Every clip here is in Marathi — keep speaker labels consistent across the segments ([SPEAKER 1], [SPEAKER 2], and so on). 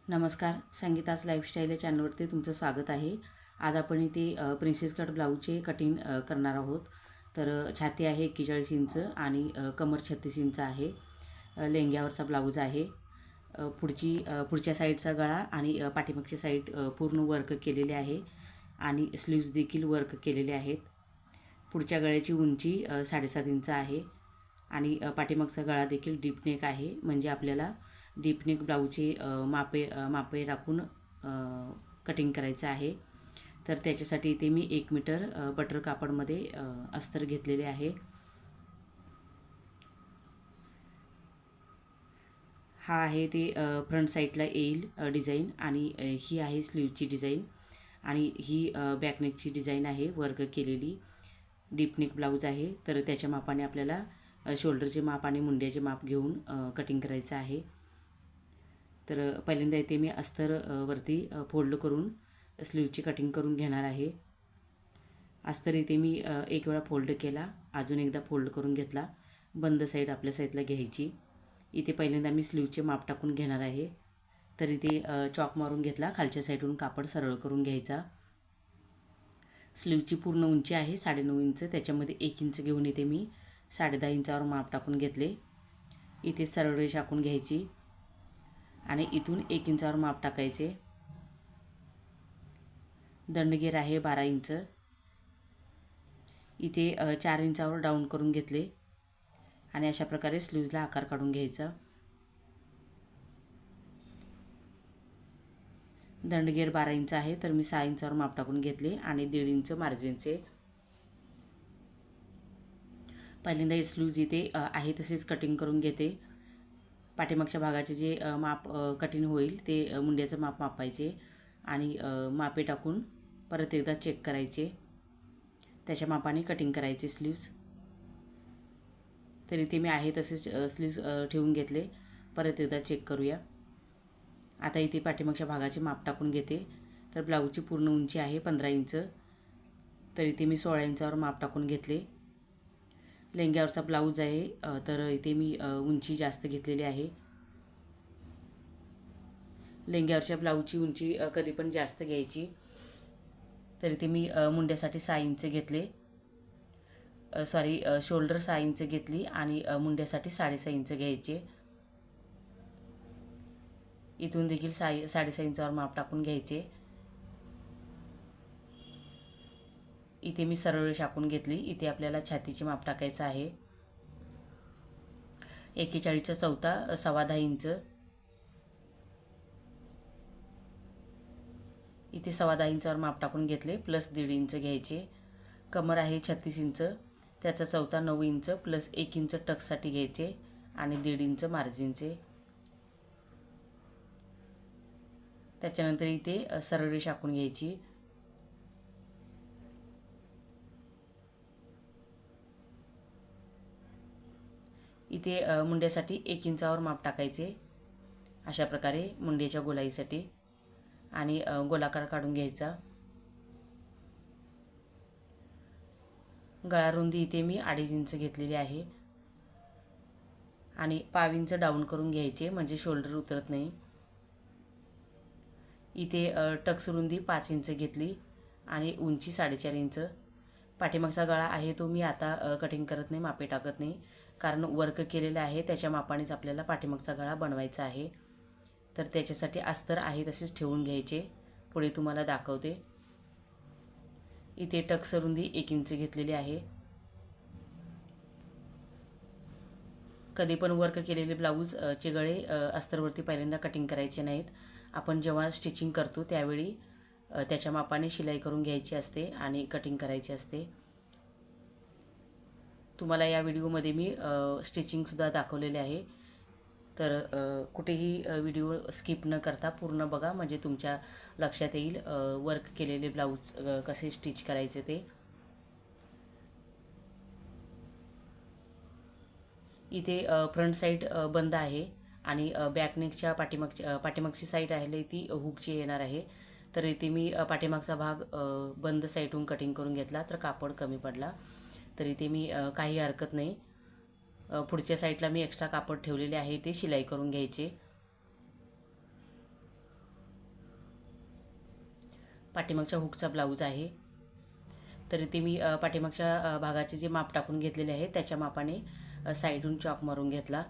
[SPEAKER 1] नमस्कार, संगीताच लाईफस्टाईल या चॅनलवरती तुमचं स्वागत आहे. आज आपण इथे प्रिन्सेस कट ब्लाऊजचे कटिंग करणार आहोत. तर छाती आहे 41 इंच आणि कमर 36 इंच आहे. लेंग्यावरचा ब्लाऊज आहे. पुढच्या साईडचा गळा आणि पाठीमागची साईड पूर्ण वर्क केलेले आहे आणि स्लीव्ज देखील वर्क केलेले आहेत. पुढच्या गळ्याची उंची 7.5 इंच आहे आणि पाठीमागचा गळा देखील डीप नेक आहे. म्हणजे आपल्याला डीप नेक ब्लाऊजचे मापे राखून कटिंग करायचं आहे. तर त्याच्यासाठी इथे मी 1 मीटर बटर कापडमध्ये अस्तर घेतलेले आहे. हा आहे ते फ्रंट साईडला येईल डिझाईन आणि ही आहे स्लीवची डिझाईन आणि ही बॅकनेकची डिझाईन आहे वर्क केलेली. डीप नेक ब्लाऊज आहे. तर त्याच्या मापाने आपल्याला शोल्डरचे माप आणि मुंड्याचे माप घेऊन कटिंग करायचं आहे. तर पहिल्यांदा इथे मी अस्तर वरती फोल्ड करून स्लीवची कटिंग करून घेणार आहे. अस्तर इथे मी एक वेळा फोल्ड केला, अजून एकदा फोल्ड करून घेतला. बंद साईड आपल्या साईडला घ्यायची. इथे पहिल्यांदा मी स्लीवचे माप टाकून घेणार आहे. तर इथे चॉक मारून घेतला, खालच्या साईडून कापड सरळ करून घ्यायचा. स्लीवची पूर्ण उंची आहे 9.5 इंच, त्याच्यामध्ये 1 इंच घेऊन इथे मी 10.5 इंचावर माप टाकून घेतले. इथे सरळ रेष आखून घ्यायची आणि इथून 1 इंचावर माप टाकायचे. दंडगेर आहे 12 इंच. इथे 4 इंचावर डाऊन करून घेतले आणि अशा प्रकारे स्लीव्जला आकार काढून घ्यायचा. दंडगेर 12 इंच आहे, तर मी 6 इंचावर माप टाकून घेतले आणि 1.5 इंच मार्जिनचे. पहिल्यांदा हे स्लीव्ज इथे आहे तसेच कटिंग करून घेते. पाठीमागच्या भागाचे जे माप कटिंग होईल ते मुंड्याचं माप मापायचे आणि मापे टाकून परत एकदा चेक करायचे. त्याच्या मापाने कटिंग करायचे स्लीव्ज. तर इथे मी आहे तसेच स्लीव्ज ठेवून घेतले. परत एकदा चेक करूया. आता इथे पाठीमागच्या भागाचे माप टाकून घेते. तर ब्लाऊजची पूर्ण उंची आहे 15 इंच. तर इथे मी 16 इंचावर माप टाकून घेतले. लेंग्यावरचा ब्लाऊज आहे, तर इथे मी उंची जास्त घेतलेली आहे. लेंग्यावरच्या ब्लाऊजची उंची कधी पण जास्त घ्यायची. तर इथे मी मुंड्यासाठी 6 इंच घेतले. शोल्डर 6 इंच घेतली आणि मुंड्यासाठी 6.5 इंच घ्यायचे. इथून देखील 6.5 इंचावर माप टाकून घ्यायचे. इथे मी सरळ रेष आखून घेतली. इथे आपल्याला छातीचे माप टाकायचं आहे. 41चा चौथा 10.25 इंच. इथे 10.25 इंचावर माप टाकून घेतले प्लस 1.5 इंच घ्यायचे. कमर आहे 36 इंच, त्याचा चौथा 9 इंच प्लस 1 इंच टक्ससाठी घ्यायचे आणि 1.5 इंच मार्जिनचे. त्याच्यानंतर इथे सरळ रेष आखून घ्यायची. इथे मुंड्यासाठी 1 इंचावर माप टाकायचे अशा प्रकारे मुंड्याच्या गोलाईसाठी आणि गोलाकार काढून घ्यायचा. गळा रुंदी इथे मी 2.5 इंच घेतलेली आहे आणि 1.5 इंच डाऊन करून घ्यायचे म्हणजे शोल्डर उतरत नाही. इथे टक्स रुंदी 5 इंच घेतली आणि उंची 4.5 इंच. पाठीमागचा गळा आहे तो मी आता कटिंग करत नाही, मापे टाकत नाही, कारण वर्क केलेलं आहे त्याच्या मापानेच आपल्याला पाठीमागचा गळा बनवायचा आहे. तर त्याच्यासाठी अस्तर आहे तसेच ठेवून घ्यायचे. पुढे तुम्हाला दाखवते. इथे टक्स रुंदी 1 इंच घेतलेली आहे. कधी पण वर्क केलेले ब्लाऊजचे गळे अस्तरवरती पहिल्यांदा कटिंग करायचे नाहीत. आपण जेव्हा स्टिचिंग करतो त्यावेळी त्याच्या मापाने शिलाई करून घ्यायची असते आणि कटिंग करायची असते. तुम्हाला या व्हिडिओमध्ये मी स्टिचिंगसुद्धा दाखवलेले आहे. तर कुठेही व्हिडिओ स्किप न करता पूर्ण बघा, म्हणजे तुमच्या लक्षात येईल वर्क केलेले ब्लाऊज कसे स्टिच करायचे ते. इथे फ्रंट साईड बंद आहे आणि बॅकनेकच्या पाठीमागची साईड आहे ती हुकची येणार आहे. तर इथे मी पाठीमागचा भाग बंद साईडहून कटिंग करून घेतला तर कापड कमी पडला. तर इथे मी काही हरकत नाही, पुढच्या साईडला मी एक्स्ट्रा कापड ठेवलेले आहे ते शिलाई करून घ्यायचे. पाठीमागच्या हुकचा ब्लाऊज आहे. तर इथे मी पाठीमागच्या भागाचे जे माप टाकून घेतलेले आहे त्याच्या मापाने साईडून चॉक मारून घेतला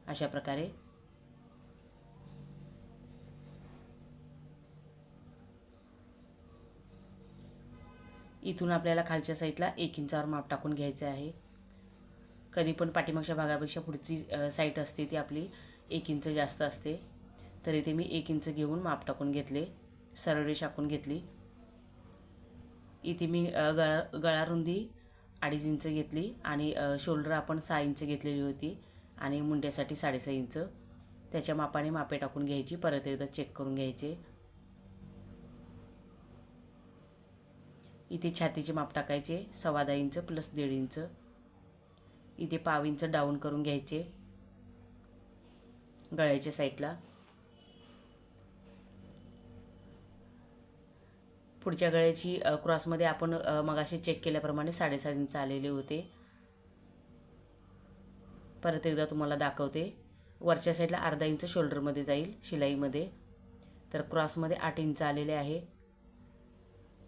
[SPEAKER 1] अशा प्रकारे. इथून आपल्याला खालच्या साईडला 1 इंचावर माप टाकून घ्यायचं आहे. कधी पण पाठीमागच्या भागापेक्षा पुढची साईड असते ती आपली 1 इंच जास्त असते. तर इथे मी 1 इंच घेऊन माप टाकून घेतले, सरळ रेषा आखून घेतली. इथे मी गळा रुंदी 2.5 इंच घेतली आणि शोल्डर आपण 6 इंच घेतलेली होती आणि मुंड्यासाठी 6.5 इंच. त्याच्या मापाने मापे टाकून घ्यायची, परत एकदा चेक करून घ्यायचे. इथे छातीचे माप टाकायचे 10.25 इंच प्लस 1.5 इंच. इथे 1/2 इंच डाऊन करून घ्यायचे गळ्याच्या साईडला. पुढच्या गळ्याची क्रॉसमध्ये आपण मगाशी चेक केल्याप्रमाणे 7.5 इंच आलेले होते. परत एकदा तुम्हाला दाखवते. वरच्या साईडला 1/2 इंच शोल्डरमध्ये जाईल शिलाईमध्ये. तर क्रॉसमध्ये 8 इंच आलेले आहे.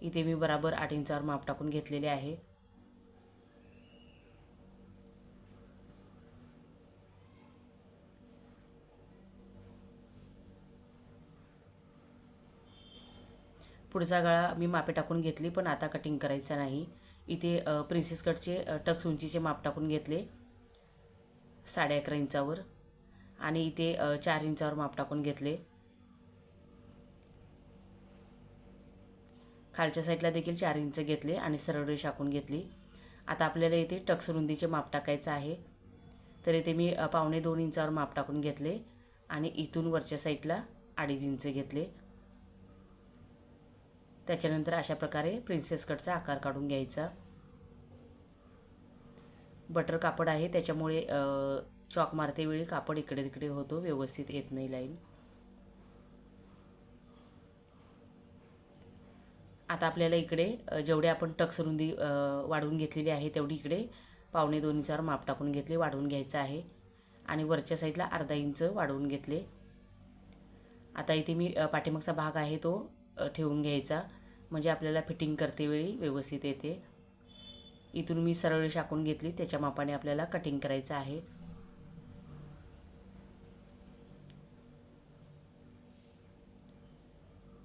[SPEAKER 1] इथे मी बराबर 8 इंचावर माप टाकून घेतलेले आहे. पुढचा गळा मी मापे टाकून घेतली, पण आता कटिंग करायचं नाही. इथे प्रिन्सेस कटचे टक्स उंचीचे माप टाकून घेतले 11.5 इंचावर आणि इथे 4 इंचावर माप टाकून घेतले. खालच्या साईडला देखील 4 इंच घेतले आणि सरळ रेषा आखून घेतली. आता आपल्याला इथे टक्स रुंदीचे माप टाकायचं आहे. तर इथे मी 1.25 इंचावर माप टाकून घेतले आणि इथून वरच्या साईडला 2.5 इंच घेतले. त्याच्यानंतर अशा प्रकारे प्रिन्सेस कटचा आकार काढून घ्यायचा. बटर कापड आहे त्याच्यामुळे चॉक मारते वेळी कापड इकडे तिकडे होतो, व्यवस्थित येत नाही लाईन. आता आपल्याला इकडे जेवढे आपण टक्स रुंदी वाढवून घेतलेली आहे तेवढी इकडे 1.25 इंचावर माप टाकून घेतले, वाढवून घ्यायचं आहे आणि वरच्या साईडला 1/2 इंच वाढवून घेतले. आता इथे मी पाठीमागचा भाग आहे तो ठेवून घ्यायचा, म्हणजे आपल्याला फिटिंग करते वेळी व्यवस्थित येते. इथून मी सरळ रेषा आखून घेतली, त्याच्या मापाने आपल्याला कटिंग करायचं आहे.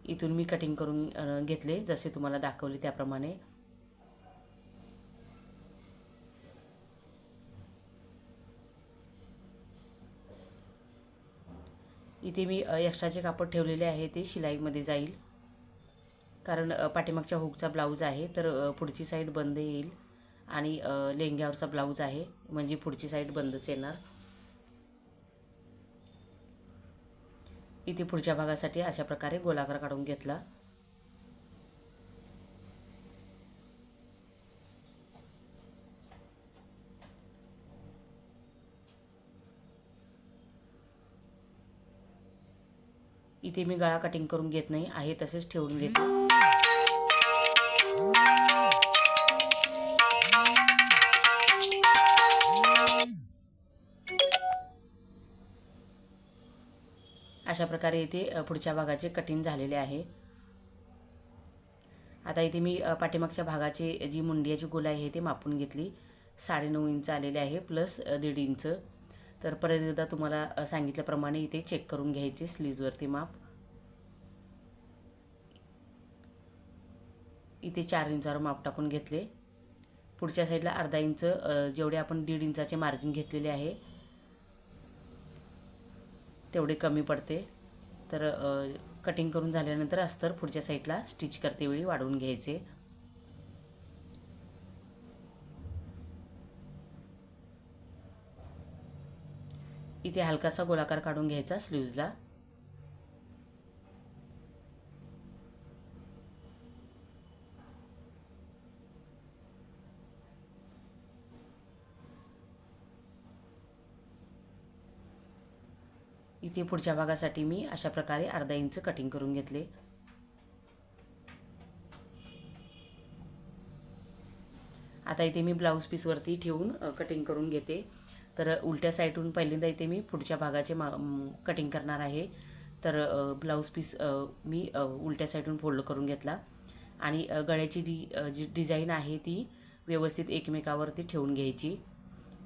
[SPEAKER 1] इथून मी कटिंग करून घेतले जसे तुम्हाला दाखवले त्याप्रमाणे. इथे मी एक्स्ट्राचे कापड ठेवलेले आहे ते शिलाईमध्ये जाईल, कारण पाठीमागच्या हुकचा ब्लाऊज आहे तर पुढची साईड बंद येईल आणि लेंग्यावरचा ब्लाऊज आहे म्हणजे पुढची साईड बंदच येणार. इथे पुढच्या भागासाठी अशा प्रकारे गोलाकार काढून घेतला. इथे मी गळा कटिंग करून घेत नाही आहे, तसेच ठेवून घेते. अशा प्रकारे इथे पुढच्या भागाचे कटिंग झालेले आहे. आता इथे मी पाठीमागच्या भागाचे जी मुंडियाची गोलाई आहे ते मापून घेतली. 9.5 इंच आलेले आहे प्लस 1.5 इंच. तर परत एकदा तुम्हाला सांगितल्याप्रमाणे इथे चेक करून घ्यायचे स्लीव्जवरती माप. इथे 4 इंचावर माप टाकून घेतले. पुढच्या साईडला 1/2 इंच जेवढे आपण 1.5 इंचाचे मार्जिन घेतलेले आहे तेवढे कमी पडते. तर कटिंग करून झाल्यानंतर अस्तर पुढच्या साईडला स्टिच करते वेळी वाढवून घ्यायचे. इथे हलकासा गोलाकार काढून घ्यायचा स्लीव्जला. इथे पुढच्या भागासाठी मी अशा प्रकारे 1/2 इंच कटिंग करून घेतले. आता इथे मी ब्लाऊज पीसवरती ठेवून कटिंग करून घेते. तर उलट्या साईडून पहिल्यांदा इथे मी पुढच्या भागाचे कटिंग करणार आहे. तर ब्लाऊज पीस मी उलट्या साईडून फोल्ड करून घेतला आणि गळ्याची जी डिझाईन आहे ती व्यवस्थित एकमेकावरती ठेवून घ्यायची,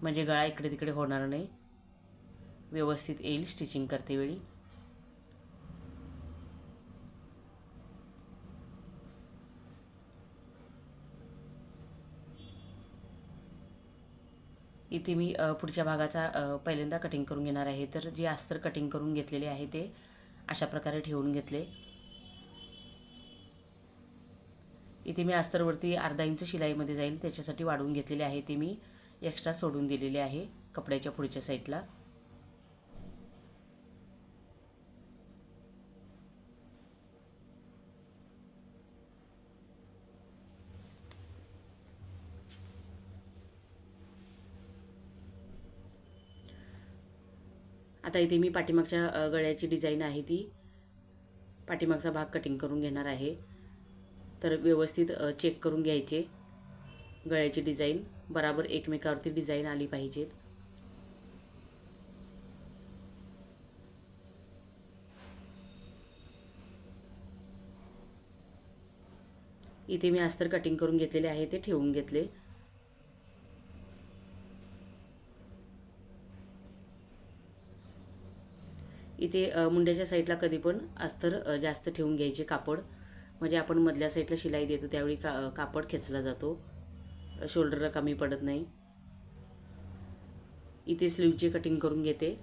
[SPEAKER 1] म्हणजे गळा इकडे तिकडे होणार नाही, व्यवस्थित येईल स्टिचिंग करतेवेळी. इथे मी पुढच्या भागाचा पहिल्यांदा कटिंग करून घेणार आहे. तर जे अस्तर कटिंग करून घेतलेले आहे ते अशा प्रकारे ठेवून घेतले. इथे मी अस्तरवरती अर्धा इंच शिलाईमध्ये जाईल त्याच्यासाठी वाढवून घेतलेले आहे, ते मी एक्स्ट्रा सोडून दिलेले आहे कपड्याच्या पुढच्या साईडला. आता इथे मी पाठीमागच्या गळ्याची डिझाईन आहे ती पाठीमागचा भाग कटिंग करून घेणार आहे. तर व्यवस्थित चेक करून घ्यायचे, गळ्याची डिझाईन बराबर एकमेकावरती डिझाईन आली पाहिजेत. इथे मी अस्तर कटिंग करून घेतलेले आहे ते ठेवून घेतले. इथे मुंड्याच्या साईडला कधी पण अस्तर जास्त ठेवून घ्यायचे कापड, म्हणजे आपण मधल्या साईडला शिलाई देतो त्यावेळी कापड खेचला जातो, शोल्डरला कमी पडत नाही. इथे स्लीवची कटिंग करून घेते.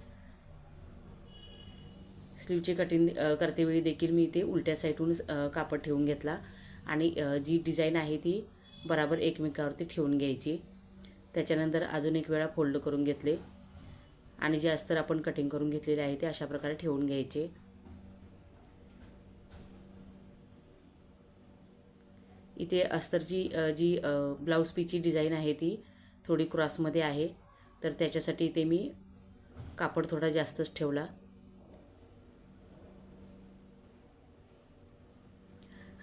[SPEAKER 1] स्लीवची कटिंग करतेवेळी देखील मी इथे उलट्या साईडून कापड ठेवून घेतला आणि जी डिझाईन आहे ती बराबर एकमेकावरती ठेवून घ्यायची. त्याच्यानंतर अजून एक वेळा फोल्ड करून घेतले आणि जे अस्तर आपण कटिंग करून घेतलेले आहे ते अशा प्रकारे ठेवून घ्यायचे. इथे अस्तरची जी ब्लाऊज पीसची डिझाईन आहे ती थोडी क्रॉसमध्ये आहे, तर त्याच्यासाठी इथे मी कापड थोडा जास्तच ठेवला.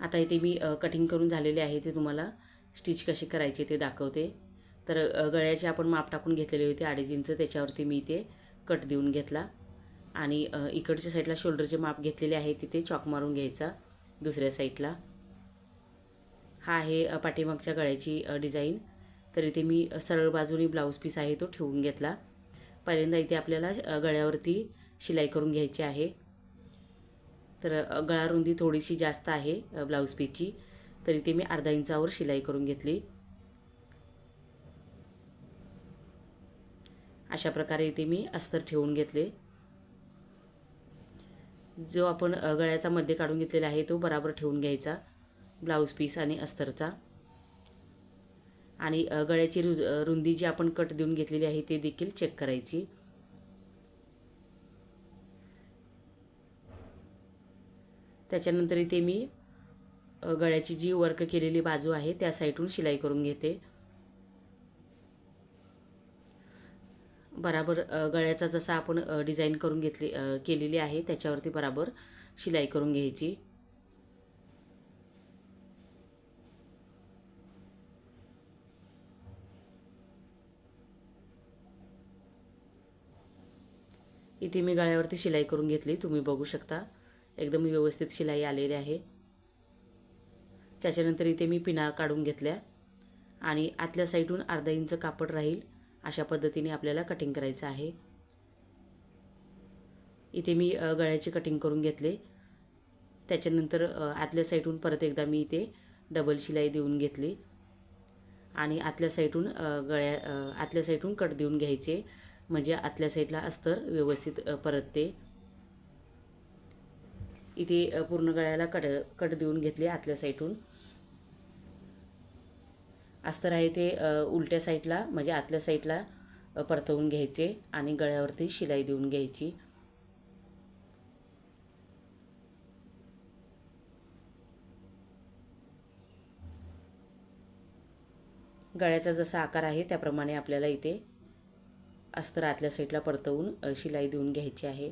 [SPEAKER 1] आता इथे मी कटिंग करून झालेले आहे ते तुम्हाला स्टिच कशी करायची ते दाखवते. तर गळ्याचे आपण माप टाकून घेतलेले होते 2.5 इंच, त्याच्यावरती मी इथे कट देऊन घेतला आणि इकडच्या साईडला शोल्डरचे माप घेतलेले आहे तिथे चॉक मारून घ्यायचा दुसऱ्या साईडला. हा आहे पाठीमागच्या गळ्याची डिझाईन. तर इथे मी सरळ बाजूनी ब्लाऊज पीस आहे तो ठेवून घेतला. पहिल्यांदा इथे आपल्याला गळ्यावरती शिलाई करून घ्यायची आहे. तर गळा रुंदी थोडीशी जास्त आहे ब्लाऊज पीसची, तर इथे मी अर्धा इंचावर शिलाई करून घेतली. अशा प्रकारे इथे मी अस्तर ठेवून घेतले. जो आपण गळ्याचा मध्ये काढून घेतलेला आहे तो बराबर ठेवून घ्यायचा ब्लाऊज पीस आणि अस्तरचा. आणि गळ्याची रुंदी जी आपण कट देऊन घेतलेली आहे ते देखील चेक करायची. त्याच्यानंतर इथे मी गळ्याची जी वर्क केलेली बाजू आहे त्या साईडून शिलाई करून घेते. बराबर गळ्याचा जसा आपण डिझाईन करून केलेली आहे त्याच्यावरती बराबर शिलाई करून घ्यायची. इथे मी गळ्यावरती शिलाई करून घेतली, तुम्ही बघू शकता एकदम व्यवस्थित शिलाई आलेली आहे. त्याच्यानंतर इथे मी पिना काढून घेतल्या आणि आतल्या साईडून अर्धा इंच कापड राहील अशा पद्धतीने आपल्याला कटिंग करायचं आहे. इथे मी गळ्याची कटिंग करून घेतले. त्याच्यानंतर आतल्या साईडून परत एकदा मी इथे डबल शिलाई देऊन घेतली आणि आतल्या साईडून आतल्या साईडून कट देऊन घ्यायचे, म्हणजे आतल्या साईडला अस्तर व्यवस्थित परतते. इथे पूर्ण गळ्याला कट देऊन घेतले आतल्या साईडून. अस्तर आहे ते उलट्या साईडला म्हणजे आतल्या साईडला परतवून घ्यायचे आणि गळ्यावरती शिलाई देऊन घ्यायची. गळ्याचा जसा आकार आहे त्याप्रमाणे आपल्याला इथे अस्तर आतल्या साईडला परतवून शिलाई देऊन घ्यायची आहे.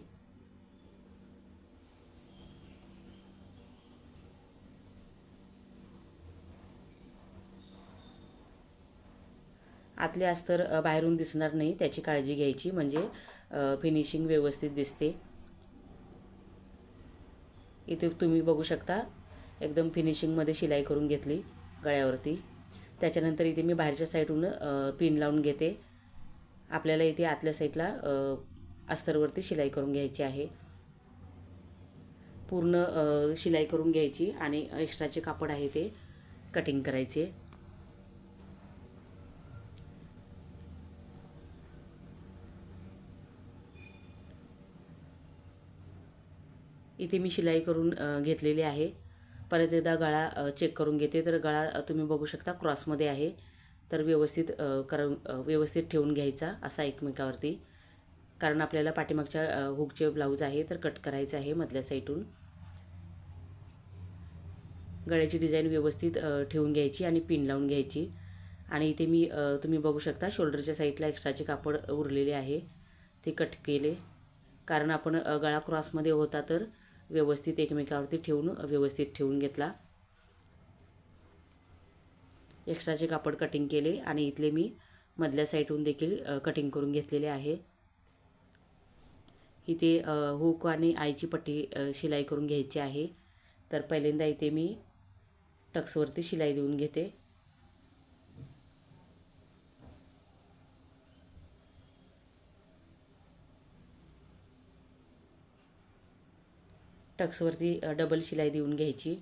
[SPEAKER 1] आतले अस्तर बाहेरून दिसणार नाही त्याची काळजी घ्यायची, म्हणजे फिनिशिंग व्यवस्थित दिसते. इथे तुम्ही बघू शकता एकदम फिनिशिंगमध्ये शिलाई करून घेतली गळ्यावरती. त्याच्यानंतर इथे मी बाहेरच्या साईडहून पिन लावून घेते. आपल्याला इथे आतल्या साईडला अस्तरवरती शिलाई करून घ्यायची आहे. पूर्ण शिलाई करून घ्यायची आणि एक्स्ट्राचे कापड आहे ते कटिंग करायचे. इथे मी शिलाई करून घेतलेली आहे. परत एकदा गळा चेक करून घेते. तर गळा तुम्ही बघू शकता क्रॉसमध्ये आहे. तर व्यवस्थित ठेवून घ्यायचा असा एकमेकावरती, कारण आपल्याला पाठीमागच्या हुकचे ब्लाऊज आहे तर कट करायचं आहे मधल्या साईडून. गळ्याची डिझाईन व्यवस्थित ठेवून घ्यायची आणि पिन लावून घ्यायची. आणि इथे मी तुम्ही बघू शकता शोल्डरच्या साईडला एक्स्ट्राचे कापड उरलेले आहे ते कट केले, कारण आपण गळा क्रॉसमध्ये होता तर व्यवस्थित एकमेकावरती व्यवस्थित ठेवून घेतला. एक्स्ट्राचे कापड कटिंग केले आणि इथले मी मधल्या साईडहून देखील कटिंग करून घेतलेले आहे. इथे हुक आणि आईची पट्टी शिलाई करून घ्यायची आहे. तर पहिल्यांदा इथे मी टक्सवरती शिलाई देऊन घेते. टक्सवरती डबल शिलाई देऊन घ्यायची.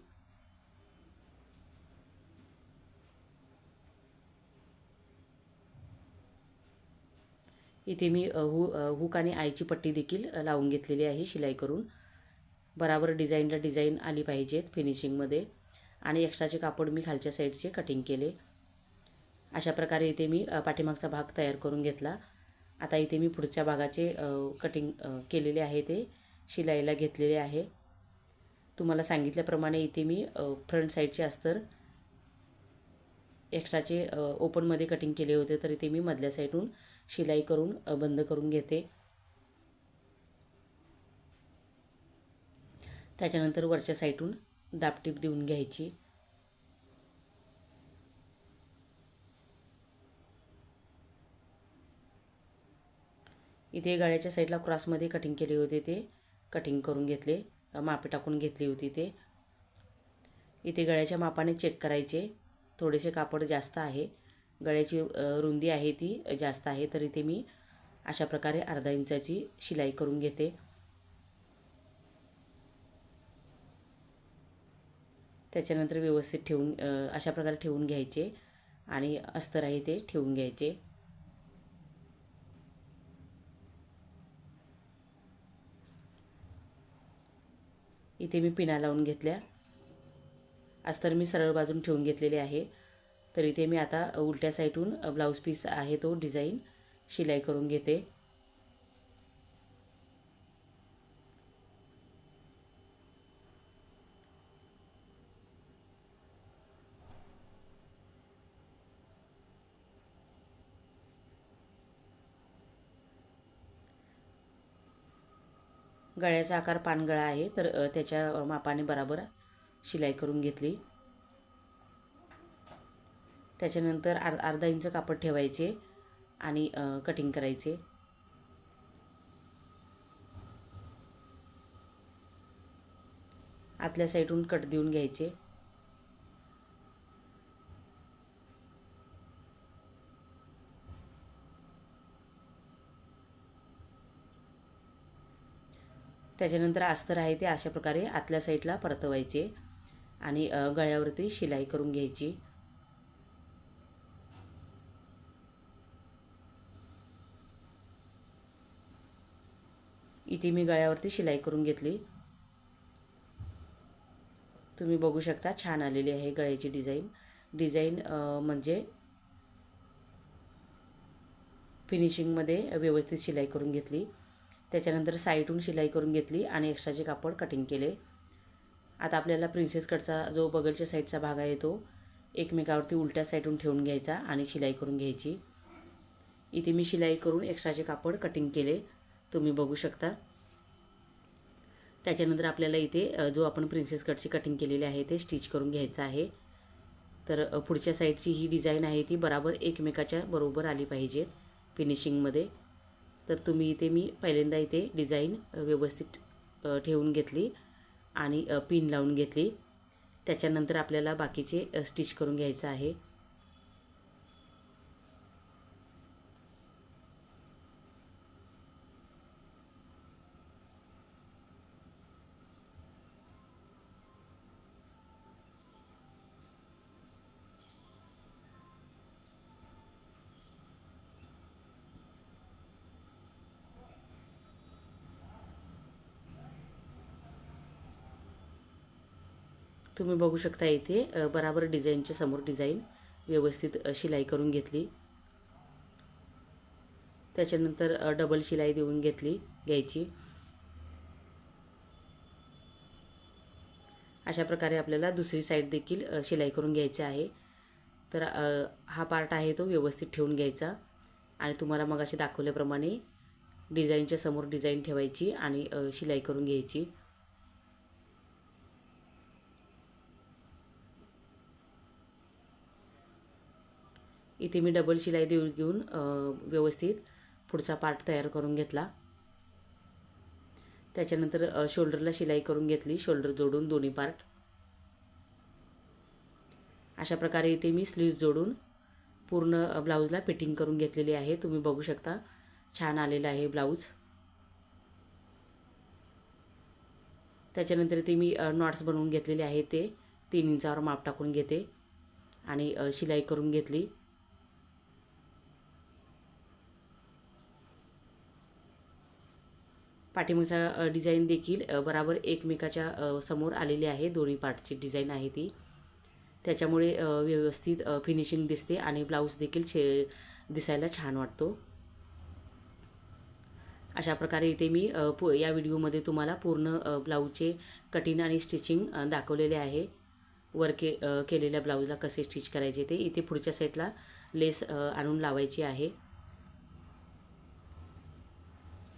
[SPEAKER 1] इथे मी हुक आणि आईची पट्टी देखील लावून घेतलेली आहे शिलाई करून. बराबर डिझाईनला डिझाईन आली पाहिजेत फिनिशिंगमध्ये. आणि एक्स्ट्राचे कापड मी खालच्या साईडचे कटिंग केले. अशा प्रकारे इथे मी पाठीमागचा भाग तयार करून घेतला. आता इथे मी पुढच्या भागाचे कटिंग केलेले आहे ते शिलाईला घेतलेले आहे. तुम्हाला सांगितल्याप्रमाणे इथे मी फ्रंट साईडचे अस्तर एक्स्ट्राचे ओपनमध्ये कटिंग केले होते, तर इथे मी मधल्या साईडहून शिलाई करून बंद करून घेते. त्याच्यानंतर वरच्या साईडहून दाबटीप देऊन घ्यायची. इथे गळ्याच्या साईडला क्रॉसमध्ये कटिंग केले होते ते कटिंग करून घेतले, मापे टाकून घेतली होती ते. इथे गळ्याच्या मापाने चेक करायचे. थोडेसे कापड जास्त आहे, गळ्याची रुंदी आहे ती जास्त आहे, तर इथे मी अशा प्रकारे अर्धा इंचाची शिलाई करून घेते. त्याच्यानंतर व्यवस्थित ठेवून अशा प्रकारे ठेवून घ्यायचे आणि अस्तर आहे ते ठेवून घ्यायचे. इथे मी पिना लावून घेतल्या. अस्तर मी सरळ बाजून ठेवून घेतलेले आहे. तर इथे मी आता उलट्या साईडहून ब्लाऊज पीस आहे तो डिझाईन शिलाई करून घेते. गळ्याचा आकार पानगळा आहे, तर त्याच्या मापाने बराबर शिलाई करून घेतली. त्याच्यानंतर अर्धा इंच कापड ठेवायचे आणि कटिंग करायचे. आतल्या साईडहून कट देऊन घ्यायचे. त्याच्यानंतर अस्तर आहे ते अशा प्रकारे आतल्या साईडला परतवायचे आणि गळ्यावरती शिलाई करून घ्यायची. इथे मी गळ्यावरती शिलाई करून घेतली. तुम्ही बघू शकता छान आलेली आहे गळ्याची डिझाईन म्हणजे फिनिशिंगमध्ये व्यवस्थित शिलाई करून घेतली. त्याच्यानंतर साईडहून शिलाई करून घेतली आणि एक्स्ट्राचे कापड कटिंग केले. आता आपल्याला प्रिन्सेस कटचा जो बगलच्या साईडचा भाग आहे तो एकमेकावरती उलट्या साईडहून ठेवून घ्यायचा आणि शिलाई करून घ्यायची. इथे मी शिलाई करून एक्स्ट्राचे कापड कटिंग केले, तुम्ही बघू शकता. त्याच्यानंतर आपल्याला इथे जो आपण प्रिन्सेस कटची कटिंग केलेली आहे ते स्टिच करून घ्यायचं आहे. तर पुढच्या साईडची ही डिझाईन आहे ती बराबर एकमेकाच्या बरोबर आली पाहिजेत फिनिशिंगमध्ये. तर तुम्ही इथे मी पहिल्यांदा इथे डिझाईन व्यवस्थित ठेवून घेतली आणि पिन लावून घेतली. त्याच्यानंतर आपल्याला बाकीचे स्टिच करून घ्यायचं आहे. तुम्ही बघू शकता इथे बराबर डिझाईनच्या समोर डिझाईन व्यवस्थित शिलाई करून घेतली. त्याच्यानंतर डबल शिलाई देऊन घ्यायची. अशा प्रकारे आपल्याला दुसरी साईड देखील शिलाई करून घ्यायची आहे. तर हा पार्ट आहे तो व्यवस्थित ठेवून घ्यायचा आणि तुम्हाला मगाशी दाखवल्याप्रमाणे डिझाईनच्या समोर डिझाईन ठेवायची आणि शिलाई करून घ्यायची. इथे मी डबल शिलाई घेऊन व्यवस्थित पुढचा पार्ट तयार करून घेतला. त्याच्यानंतर शोल्डरला शिलाई करून घेतली, शोल्डर जोडून दोन्ही पार्ट. अशा प्रकारे इथे मी स्लीव्ज जोडून पूर्ण ब्लाऊजला फिटिंग करून घेतलेली आहे. तुम्ही बघू शकता छान आलेला आहे ब्लाऊज. त्याच्यानंतर इथे मी नॉट्स बनवून घेतलेले आहे. ते 3 इंचावर माप टाकून घेते आणि शिलाई करून घेतली. पाठीमागचा डिझाईन देखील बराबर एकमेकाच्या समोर आलेली आहे. दोन्ही पार्टची डिझाईन आहे ती. त्याच्यामुळे व्यवस्थित फिनिशिंग दिसते आणि ब्लाऊज देखील दिसायला छान वाटतो. अशा प्रकारे इथे मी या व्हिडिओमध्ये तुम्हाला पूर्ण ब्लाऊजचे कटिंग आणि स्टिचिंग दाखवलेले आहे. केलेल्या ब्लाऊजला कसे स्टिच करायचे ते. इथे पुढच्या साईडला लेस आणून लावायची आहे.